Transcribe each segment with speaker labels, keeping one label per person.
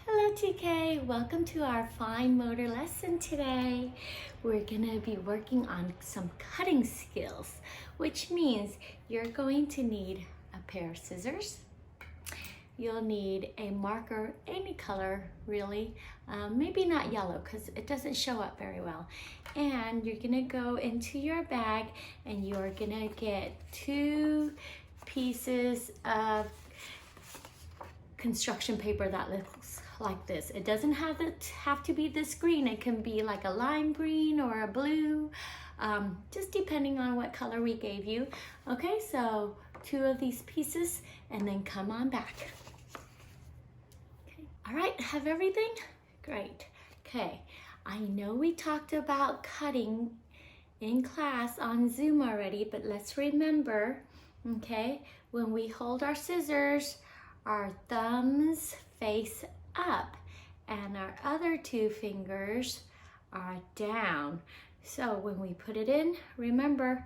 Speaker 1: Hello TK, welcome to our fine motor lesson today. We're gonna be working on some cutting skills, which means you're going to need a pair of scissors. You'll need a marker, any color really, maybe not yellow because it doesn't show up very well. And you're gonna go into your bag and you're gonna get 2 pieces of construction paper that looks like this. It doesn't have to be this green. It can be like a lime green or a blue, just depending on what color we gave you. Okay, so 2 of these pieces and then come on back. Okay, all right, have everything? Great. Okay, I know we talked about cutting in class on Zoom already, but let's remember, okay, when we hold our scissors, our thumbs face up and our other 2 fingers are down. So when we put it in, remember,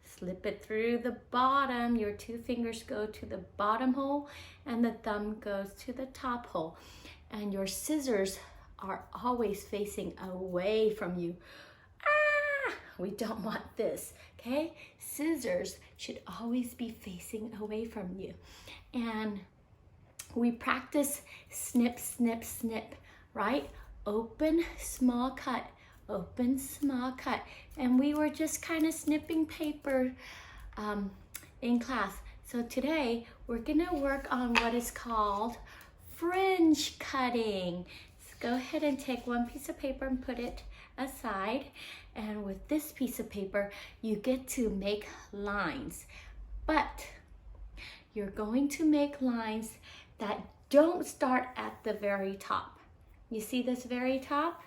Speaker 1: slip it through the bottom. Your 2 fingers go to the bottom hole and the thumb goes to the top hole. And your scissors are always facing away from you. We don't want this, okay? Scissors should always be facing away from you. And we practice snip, snip, snip, right? Open, small cut, open, small cut. And we were just kind of snipping paper in class. So today we're gonna work on what is called fringe cutting. So go ahead and take 1 piece of paper and put it aside. And with this piece of paper, you get to make lines. But you're going to make lines that don't start at the very top. You see this very top?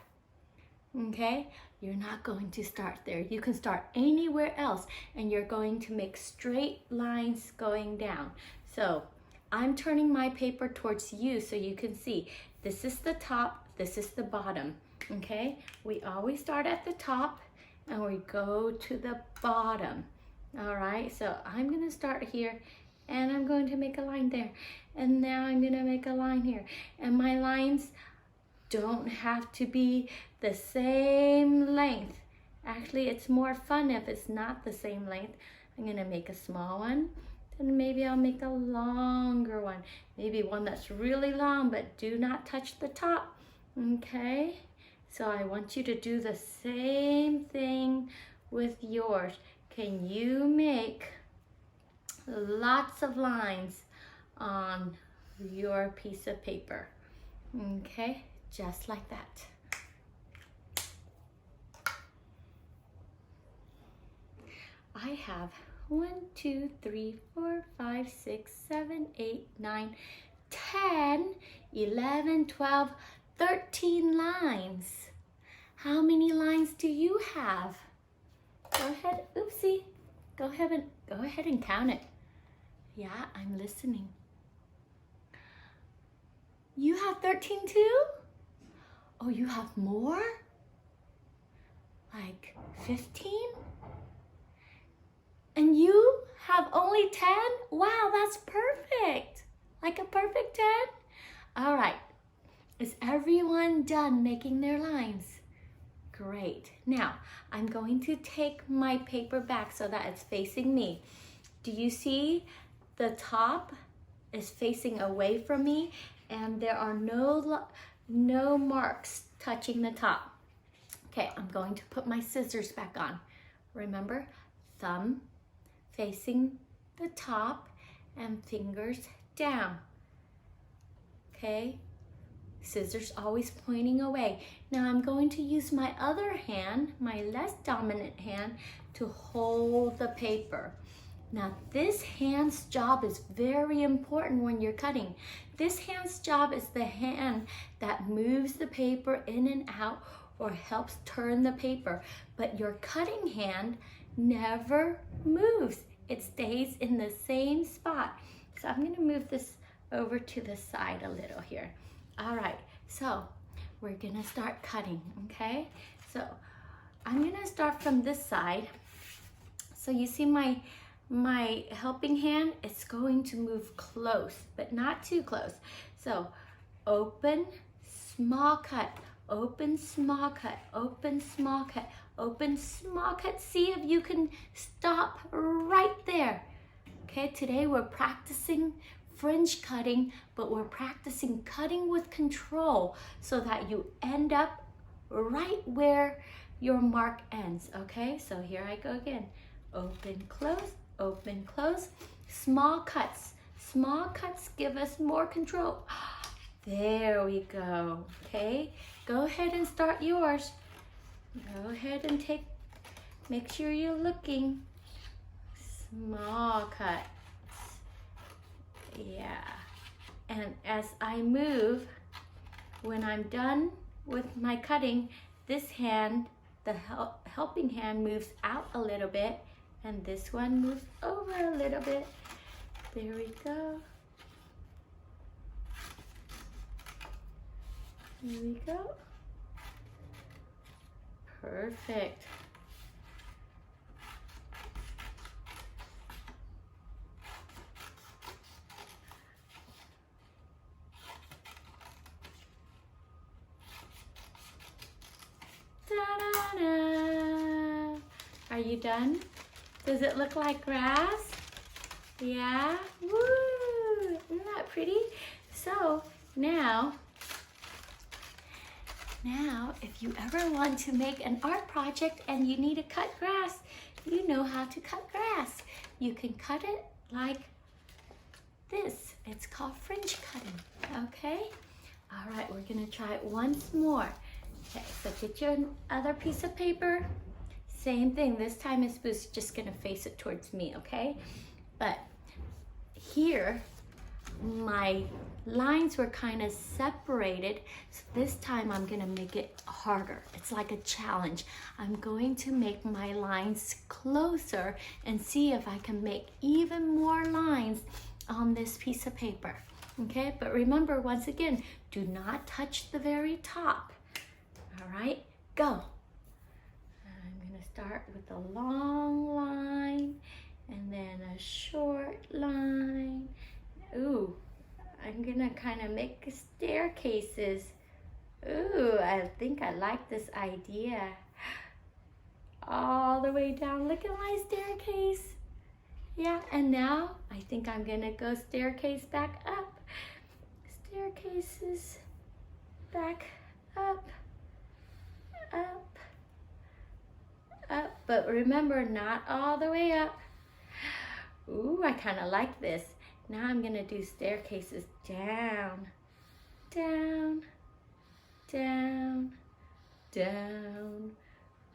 Speaker 1: Okay, you're not going to start there. You can start anywhere else and you're going to make straight lines going down. So I'm turning my paper towards you so you can see. This is the top, this is the bottom. Okay, we always start at the top and we go to the bottom. All right, so I'm gonna start here and I'm going to make a line there. And now I'm gonna make a line here. And my lines don't have to be the same length. Actually, it's more fun if it's not the same length. I'm gonna make a small one, then maybe I'll make a longer one. Maybe one that's really long, but do not touch the top, okay? So I want you to do the same thing with yours. Can you make lots of lines on your piece of paper? Okay, just like that. I have 1, 2, 3, 4, 5, 6, 7, 8, 9, 10, 11, 12, 13 lines. How many lines do you have? Go ahead, oopsie. Go ahead and count it. Yeah, I'm listening. You have 13 too? Oh, you have more? Like 15? And you have only 10? Wow, that's perfect. Like a perfect 10? All right, is everyone done making their lines? Great. Now, I'm going to take my paper back so that it's facing me. Do you see the top is facing away from me and there are no marks touching the top? Okay, I'm going to put my scissors back on. Remember, thumb facing the top and fingers down. Okay? Scissors always pointing away. Now I'm going to use my other hand, my less dominant hand, to hold the paper. Now this hand's job is very important when you're cutting. This hand's job is the hand that moves the paper in and out or helps turn the paper. But your cutting hand never moves. It stays in the same spot. So I'm going to move this over to the side a little here. All right, so we're gonna start cutting, okay? So I'm gonna start from this side. So you see my helping hand, it's going to move close, but not too close. So open, small cut, open, small cut, open, small cut, open, small cut. See if you can stop right there. Okay, today we're practicing fringe cutting, but we're practicing cutting with control so that you end up right where your mark ends. Okay, so here I go again. Open, close, small cuts. Small cuts give us more control. There we go. Okay, go ahead and start yours. Go ahead and make sure you're looking. Small cuts. Yeah. And as I move, when I'm done with my cutting, this hand, the helping hand, moves out a little bit, and this one moves over a little bit. There we go. Here we go. Perfect. Ta-da-da. Are you done? Does it look like grass? Yeah? Woo! Isn't that pretty? So now, if you ever want to make an art project and you need to cut grass, you know how to cut grass. You can cut it like this. It's called fringe cutting, okay? All right, we're gonna try it once more. Okay, so get your other piece of paper. Same thing, this time it's just gonna face it towards me, okay? But here, my lines were kind of separated, so this time I'm gonna make it harder. It's like a challenge. I'm going to make my lines closer and see if I can make even more lines on this piece of paper. Okay, but remember, once again, do not touch the very top. All right, go. I'm gonna start with a long line and then a short line. Ooh, I'm gonna kind of make staircases. Ooh, I think I like this idea. All the way down, look at my staircase. Yeah, and now I think I'm gonna go staircase back up. Staircases back up, up, up. But remember, not all the way up. Ooh, I kind of like this. Now I'm gonna do staircases down, down, down, down,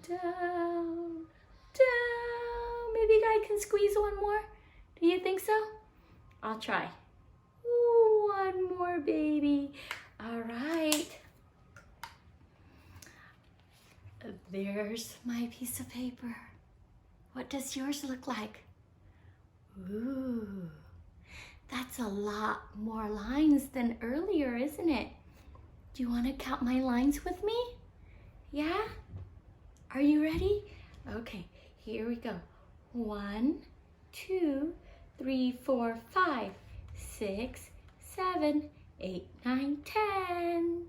Speaker 1: down, down. Maybe I can squeeze one more. Do you think so? I'll try. Ooh, one more, baby. All right. There's my piece of paper. What does yours look like? Ooh. That's a lot more lines than earlier, isn't it? Do you want to count my lines with me? Yeah? Are you ready? Okay, here we go. 1, 2, 3, 4, 5, 6, 7, 8, 9, 10,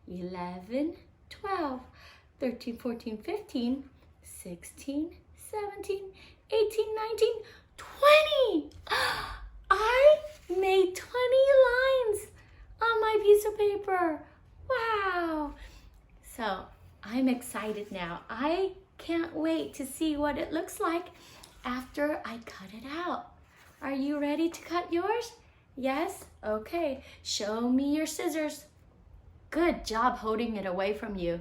Speaker 1: 11, 12, 13, 14, 15, 16, 17, 18, 19, 20! I made 20 lines on my piece of paper. Wow. So I'm excited now. I can't wait to see what it looks like after I cut it out. Are you ready to cut yours? Yes? Okay. Show me your scissors. Good job holding it away from you.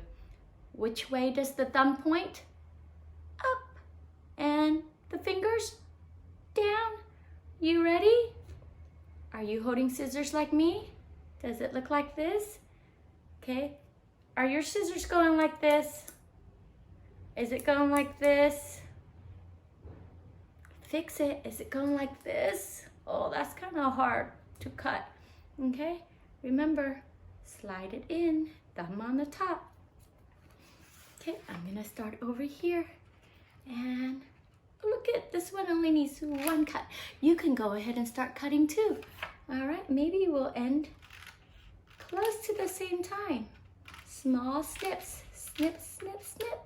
Speaker 1: Which way does the thumb point? Up. And the fingers? Down. You ready? Are you holding scissors like me? Does it look like this? Okay. Are your scissors going like this? Is it going like this? Fix it. Is it going like this? Oh, that's kind of hard to cut. Okay. Remember, slide it in, thumb on the top. Okay, I'm gonna start over here. And look at this one, only needs one cut. You can go ahead and start cutting too. All right, maybe we'll end close to the same time. Small snips, snip, snip, snip.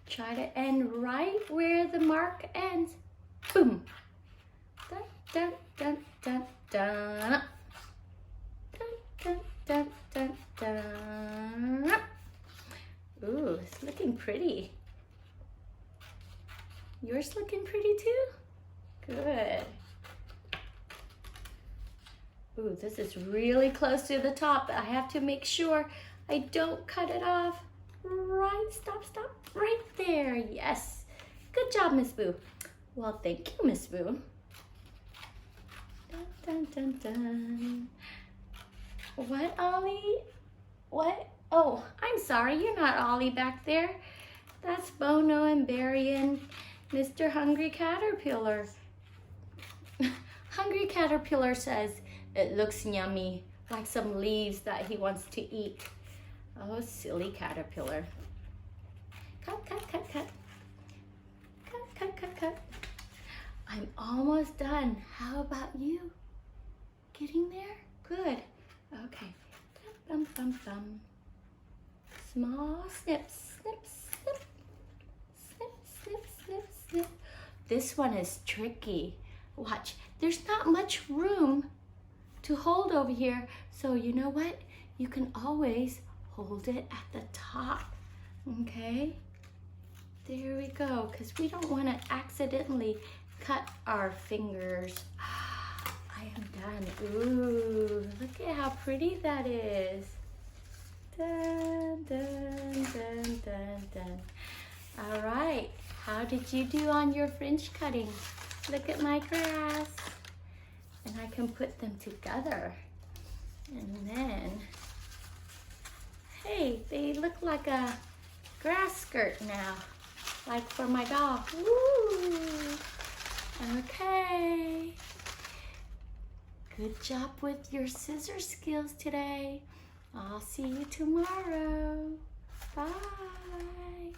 Speaker 1: Try to end right where the mark ends. Boom. Dun, dun, dun, dun, dun. Dun, dun, dun, dun, dun. Ooh, it's looking pretty. Yours looking pretty too? Good. Ooh, this is really close to the top. I have to make sure I don't cut it off. Right, stop, stop, right there. Yes. Good job, Miss Boo. Well, thank you, Miss Boo. Dun, dun, dun, dun. What, Ollie? What? Oh, I'm sorry, you're not Ollie back there. That's Bono and Barry and Mr. Hungry Caterpillar. Hungry Caterpillar says it looks yummy, like some leaves that he wants to eat. Oh, silly caterpillar. Cut, cut, cut, cut. Cut, cut, cut, cut. I'm almost done. How about you? Getting there? Good. Okay. Bum, bum, bum. Small snips, snip, snip. Snip, snip, snip, snip. This one is tricky. Watch, there's not much room to hold over here. So you know what? You can always hold it at the top, okay? There we go, because we don't want to accidentally cut our fingers. I am done. Ooh, look at how pretty that is. Dun, dun, dun, dun, dun. All right, how did you do on your fringe cutting? Look at my grass. And I can put them together. And then, hey, they look like a grass skirt now, like for my dog. Woo! Okay. Good job with your scissor skills today. I'll see you tomorrow. Bye.